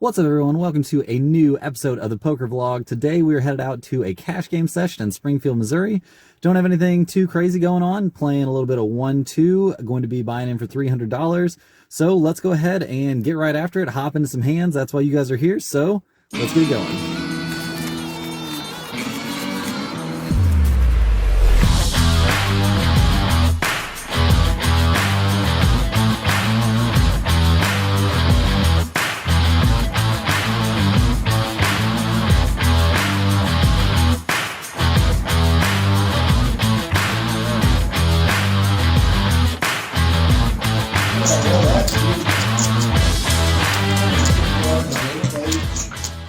What's up, everyone? Welcome to a new episode of the Poker Vlog. Today we are headed out to a cash game session in Springfield, Missouri. Don't have anything too crazy going on. Playing a little bit of 1-2. Going to be buying in for $300. So let's go ahead and get right after it. Hop into some hands. That's why you guys are here. So let's get going.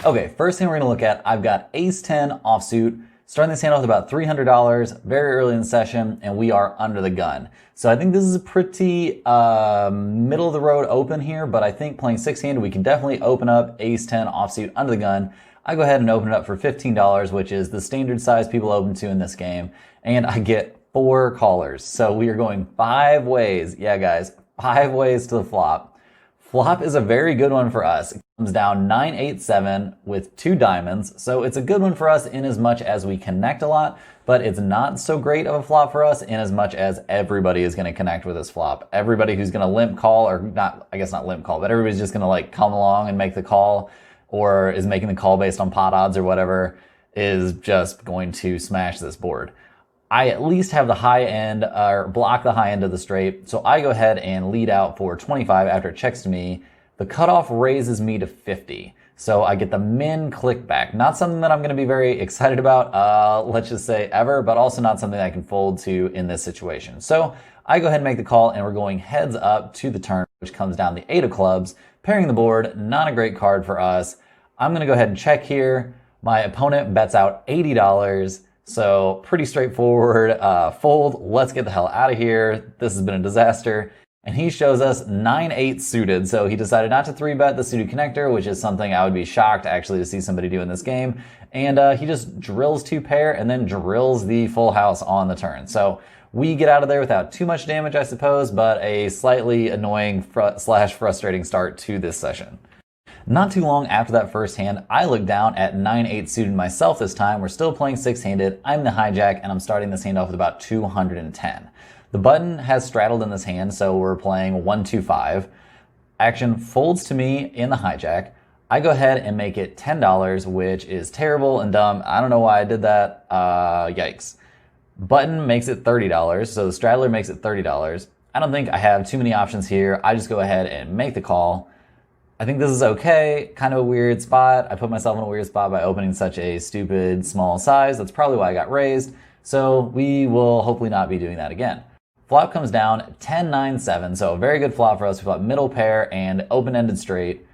Okay, first thing we're going to look at, I've got Ace-10 offsuit, starting this hand off with about $300, very early in the session, and we are under the gun. So I think this is a pretty middle-of-the-road open here, but I think playing six-handed, we can definitely open up Ace-10 offsuit under the gun. I go ahead and open it up for $15, which is the standard size people open to in this game, and I get 4 callers. So we are going 5 ways. Yeah, guys, 5 ways to the flop. Flop is a very good one for us. It comes down 9-8-7 with 2 diamonds, so it's a good one for us in as much as we connect a lot, but it's not so great of a flop for us in as much as everybody is going to connect with this flop. Everybody who's going to limp call, or not, I guess not limp call, but everybody's just going to like come along and make the call, or is making the call based on pot odds or whatever, is just going to smash this board. I at least have the high end, or block the high end of the straight, so I go ahead and lead out for 25 after it checks to me. The cutoff raises me to 50, so I get the min click back. Not something that I'm going to be very excited about, let's just say ever, but also not something I can fold to in this situation. So I go ahead and make the call, and we're going heads up to the turn, which comes down the 8 of clubs, pairing the board. Not a great card for us. I'm going to go ahead and check here. My opponent bets out $80. So pretty straightforward fold. Let's get the hell out of here. This has been a disaster. And he shows us 9-8 suited. So he decided not to 3-bet the suited connector, which is something I would be shocked actually to see somebody do in this game. And he just drills 2 pair and then drills the full house on the turn. So we get out of there without too much damage, I suppose, but a slightly annoying slash frustrating start to this session. Not too long after that first hand, I look down at 9-8 suited myself this time. We're still playing six-handed. I'm the hijack, and I'm starting this hand off with about 210. The button has straddled in this hand, so we're playing 1-2-5. Action folds to me in the hijack. I go ahead and make it $10, which is terrible and dumb. I don't know why I did that. Yikes. Button makes it $30, so the straddler makes it $30. I don't think I have too many options here. I just go ahead and make the call. I think this is okay, kind of a weird spot. I put myself in a weird spot by opening such a stupid small size. That's probably why I got raised. So we will hopefully not be doing that again. Flop comes down 10-9-7, so a very good flop for us. We've got middle pair and open-ended straight.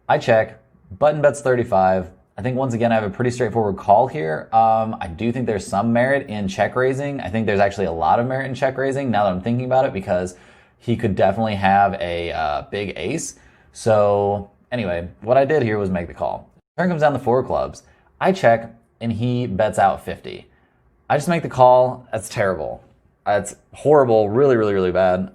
I check, button bets 35. I think once again I have a pretty straightforward call here. I do think there's some merit in check raising. I think there's actually a lot of merit in check raising now that I'm thinking about it, because he could definitely have a big ace. So anyway, what I did here was make the call. Turn comes down the 4 of clubs. I check, and he bets out 50. I just make the call. That's terrible. That's horrible. Really, really, really bad.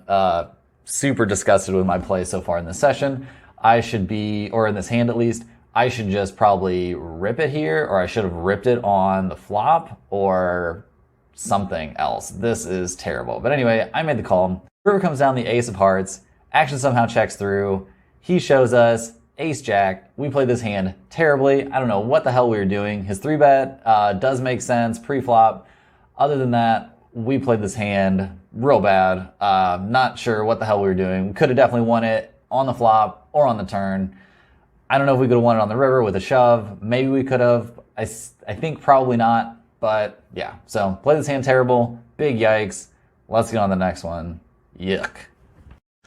Super disgusted with my play so far in this session. I should be, or in this hand at least, I should just probably rip it here, or I should have ripped it on the flop, or something else. This is terrible. But anyway, I made the call. River comes down the ace of hearts. Action somehow checks through. He shows us ace-jack. We played this hand terribly. I don't know what the hell we were doing. His 3-bet does make sense pre-flop. Other than that, we played this hand real bad. Not sure what the hell we were doing. We could have definitely won it on the flop or on the turn. I don't know if we could have won it on the river with a shove. Maybe we could have. I think probably not. But yeah, so play this hand terrible. Big yikes. Let's get on the next one. Yuck.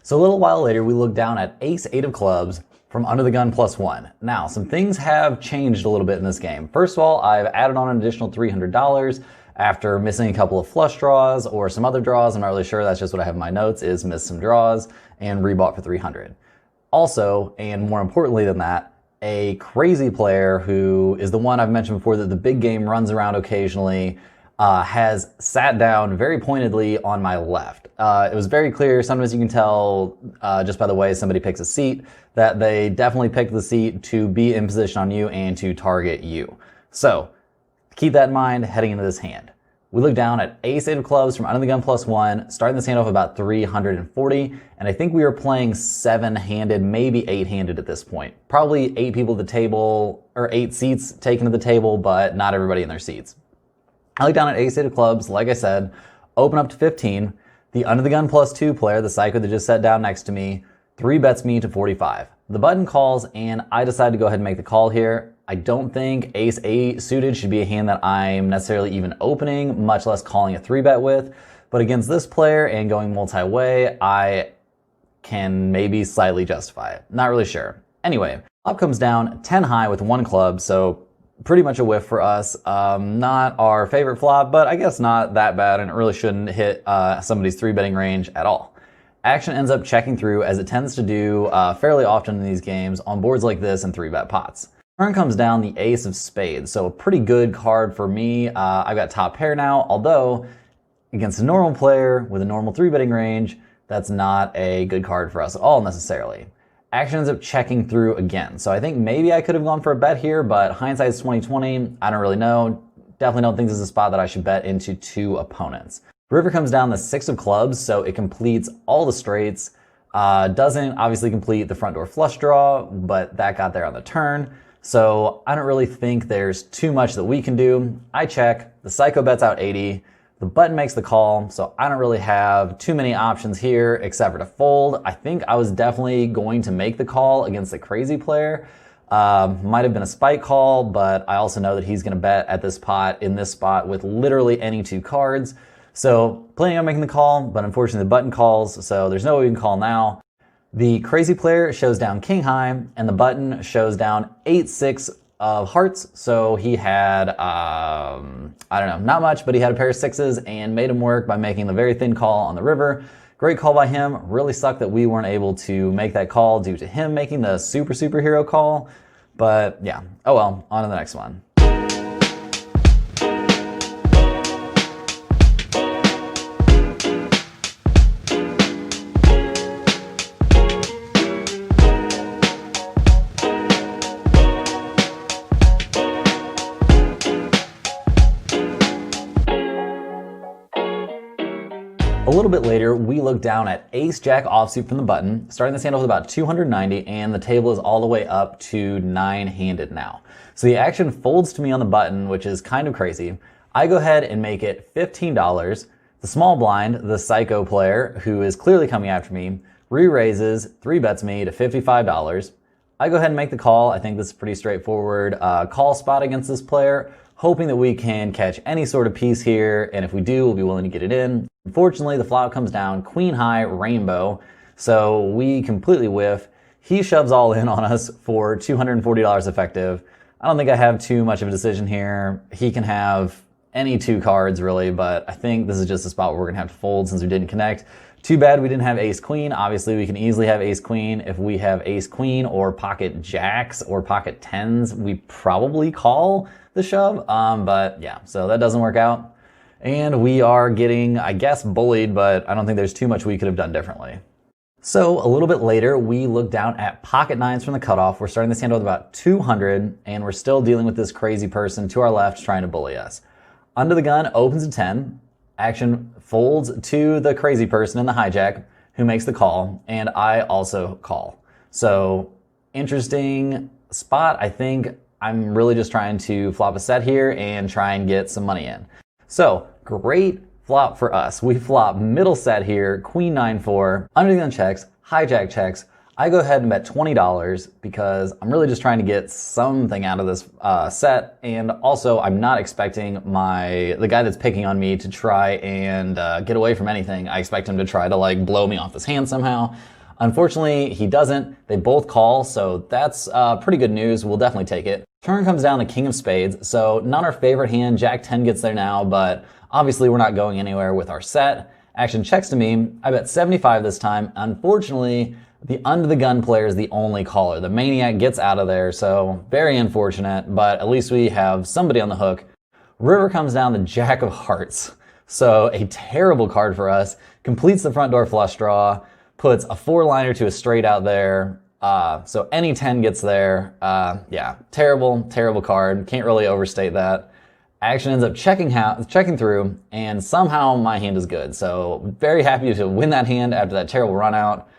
So a little while later, we look down at ace-8 of clubs from under the gun +1. Now, some things have changed a little bit in this game. First of all, I've added on an additional $300 after missing a couple of flush draws or some other draws. I'm not really sure. That's just what I have in my notes, is miss some draws and rebought for 300. Also, and more importantly than that, a crazy player who is the one I've mentioned before that the big game runs around occasionally, has sat down very pointedly on my left. It was very clear, sometimes you can tell just by the way somebody picks a seat, that they definitely picked the seat to be in position on you and to target you. So keep that in mind heading into this hand. We look down at ace-8 of clubs from under the gun +1, starting this hand off about 340, and I think we were playing 7-handed, maybe 8-handed at this point. Probably 8 people at the table, or 8 seats taken to the table, but not everybody in their seats. I look down at ace-8 of clubs, like I said, open up to 15. The under the gun +2 player, the psycho that just sat down next to me, 3-bets me to 45. The button calls, and I decide to go ahead and make the call here. I don't think ace-8 suited should be a hand that I'm necessarily even opening, much less calling a 3-bet with. But against this player and going multi-way, I can maybe slightly justify it. Not really sure. Anyway, flop comes down 10 high with 1 club, so pretty much a whiff for us. Not our favorite flop, but I guess not that bad, and it really shouldn't hit somebody's 3-betting range at all. Action ends up checking through, as it tends to do fairly often in these games on boards like this and 3-bet pots. Turn comes down the ace of spades, so a pretty good card for me. I've got top pair now, although against a normal player with a normal 3-betting range, that's not a good card for us at all necessarily. Action ends up checking through again, so I think maybe I could have gone for a bet here, but hindsight's 2020. I don't really know. Definitely don't think this is a spot that I should bet into 2 opponents. River comes down the 6 of clubs, so it completes all the straights. Doesn't obviously complete the front door flush draw, but that got there on the turn. So I don't really think there's too much that we can do. I check, the psycho bets out 80, the button makes the call, so I don't really have too many options here except for to fold. I think I was definitely going to make the call against the crazy player. Might have been a spike call, but I also know that he's gonna bet at this pot in this spot with literally any 2 cards. So planning on making the call, but unfortunately the button calls, so there's no way we can call now. The crazy player shows down king high, and the button shows down 8-6 of hearts. So he had, I don't know, not much, but he had a pair of 6s and made him work by making the very thin call on the river. Great call by him. Really sucked that we weren't able to make that call due to him making the superhero call. But yeah, oh well, on to the next one. A little bit later, we look down at ace-jack offsuit from the button, starting this hand off with about 290, and the table is all the way up to 9-handed now. So the action folds to me on the button, which is kind of crazy. I go ahead and make it $15. The small blind, the psycho player, who is clearly coming after me, re-raises, 3-bets me to $55. I go ahead and make the call. I think this is pretty straightforward call spot against this player, hoping that we can catch any sort of piece here, and if we do, we'll be willing to get it in. Unfortunately, the flop comes down queen high rainbow, so we completely whiff. He shoves all in on us for $240 effective. I don't think I have too much of a decision here. He can have any 2 cards really, but I think this is just a spot where we're gonna have to fold since we didn't connect. Too bad we didn't have ace queen. Obviously we can easily have ace queen. If we have ace queen or pocket jacks or pocket 10s, we probably call the shove, but yeah, so that doesn't work out. And we are getting, I guess, bullied, but I don't think there's too much we could have done differently. So a little bit later, we look down at pocket 9s from the cutoff. We're starting this hand with about 200, and we're still dealing with this crazy person to our left trying to bully us. Under the gun opens a 10. Action folds to the crazy person in the hijack who makes the call, and I also call. So interesting spot. I think I'm really just trying to flop a set here and try and get some money in. So great flop for us. We flop middle set here, queen 9-4, under the gun checks, hijack checks. I go ahead and bet $20 because I'm really just trying to get something out of this set, and also I'm not expecting the guy that's picking on me to try and get away from anything. I expect him to try to like blow me off his hand somehow. Unfortunately, he doesn't. They both call, so that's pretty good news. We'll definitely take it. Turn comes down the king of spades, so not our favorite hand. Jack 10 gets there now, but obviously we're not going anywhere with our set. Action checks to me. I bet 75 this time. Unfortunately, the under the gun player is the only caller. The maniac gets out of there, so very unfortunate, but at least we have somebody on the hook. River comes down the Jack of Hearts. So a terrible card for us. Completes the front door flush draw. Puts a 4-liner to a straight out there. So any 10 gets there. Yeah, terrible, terrible card. Can't really overstate that. Action ends up checking through, and somehow my hand is good. So very happy to win that hand after that terrible run out.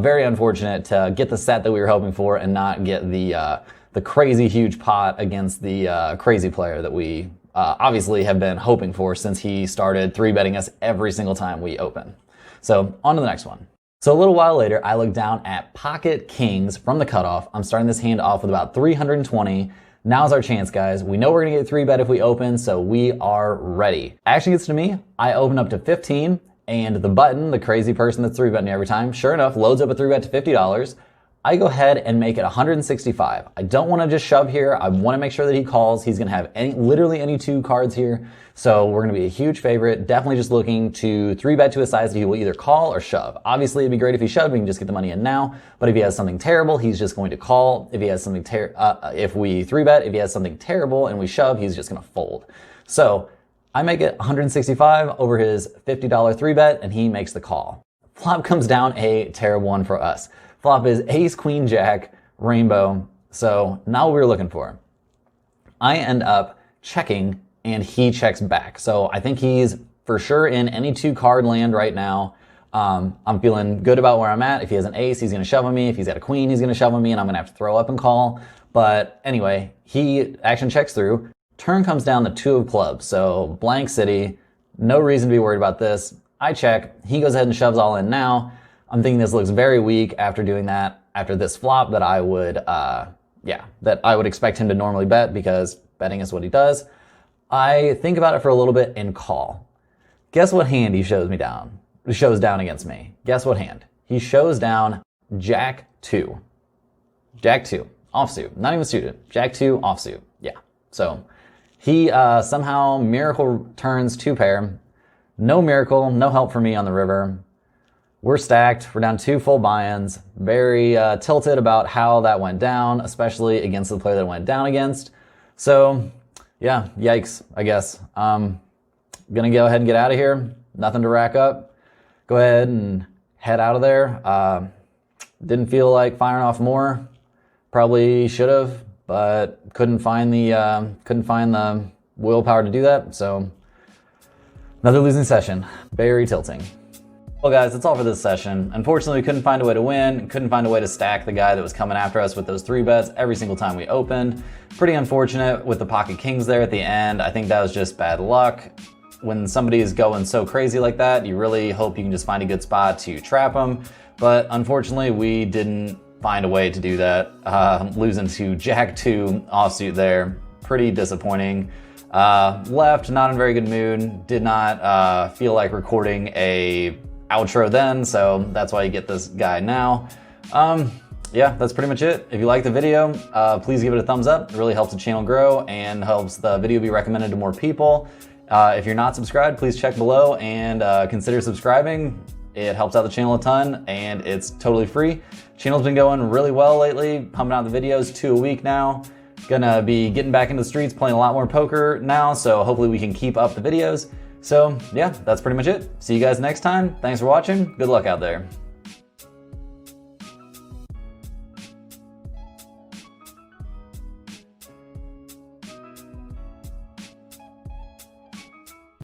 Very unfortunate to get the set that we were hoping for and not get the crazy huge pot against the crazy player that we obviously have been hoping for since he started 3-betting us every single time we open. So on to the next one. So a little while later, I look down at pocket kings from the cutoff. I'm starting this hand off with about 320. Now's our chance, guys. We know we're gonna get 3-bet if we open, so we are ready. Action gets to me. I open up to 15, and the button, the crazy person that's 3-betting me every time, sure enough, loads up a 3-bet to $50. I go ahead and make it 165. I don't want to just shove here. I want to make sure that he calls. He's going to have literally any 2 cards here. So we're going to be a huge favorite. Definitely just looking to 3-bet to a size that he will either call or shove. Obviously, it'd be great if he shoved. We can just get the money in now. But if he has something terrible, he's just going to call. If he has something if we 3-bet, if he has something terrible and we shove, he's just going to fold. So I make it 165 over his $50 3-bet, and he makes the call. Flop comes down a terrible one for us. Flop is ace, queen, jack, rainbow. So not what we were looking for. I end up checking and he checks back. So I think he's for sure in any 2 card land right now. I'm feeling good about where I'm at. If he has an ace, he's going to shove on me. If he's got a queen, he's going to shove on me, and I'm going to have to throw up and call. But anyway, he action checks through. Turn comes down the 2 of clubs. So blank city. No reason to be worried about this. I check. He goes ahead and shoves all in now. I'm thinking this looks very weak after doing that, after this flop that I would, that I would expect him to normally bet because betting is what he does. I think about it for a little bit and call. Guess what hand he shows down against me? Guess what hand? He shows down Jack 2. Jack 2, offsuit, not even suited. Jack 2, offsuit, yeah. So he somehow miracle turns 2 pair. No miracle, no help for me on the river. We're stacked. We're down 2 full buy-ins. Very tilted about how that went down, especially against the player that it went down against. So, yeah, yikes, I guess. Gonna go ahead and get out of here. Nothing to rack up. Go ahead and head out of there. Didn't feel like firing off more. Probably should have, but couldn't find the willpower to do that. So, another losing session. Very tilting. Well guys, that's all for this session. Unfortunately, we couldn't find a way to win, couldn't find a way to stack the guy that was coming after us with those 3-bets every single time we opened. Pretty unfortunate with the pocket kings there at the end. I think that was just bad luck. When somebody is going so crazy like that, you really hope you can just find a good spot to trap them. But unfortunately, we didn't find a way to do that. Losing to Jack 2 offsuit there, pretty disappointing. Left, not in a very good mood. Did not feel like recording a outro then, so that's why you get this guy now. Yeah, that's pretty much it. If you like the video, please give it a thumbs up. It really helps the channel grow and helps the video be recommended to more people. If you're not subscribed, please check below and consider subscribing. It helps out the channel a ton and it's totally free. Channel's been going really well lately, pumping out the videos 2 a week now. Gonna be getting back into the streets, playing a lot more poker now, so hopefully we can keep up the videos. So yeah, that's pretty much it. See you guys next time. Thanks for watching. Good luck out there.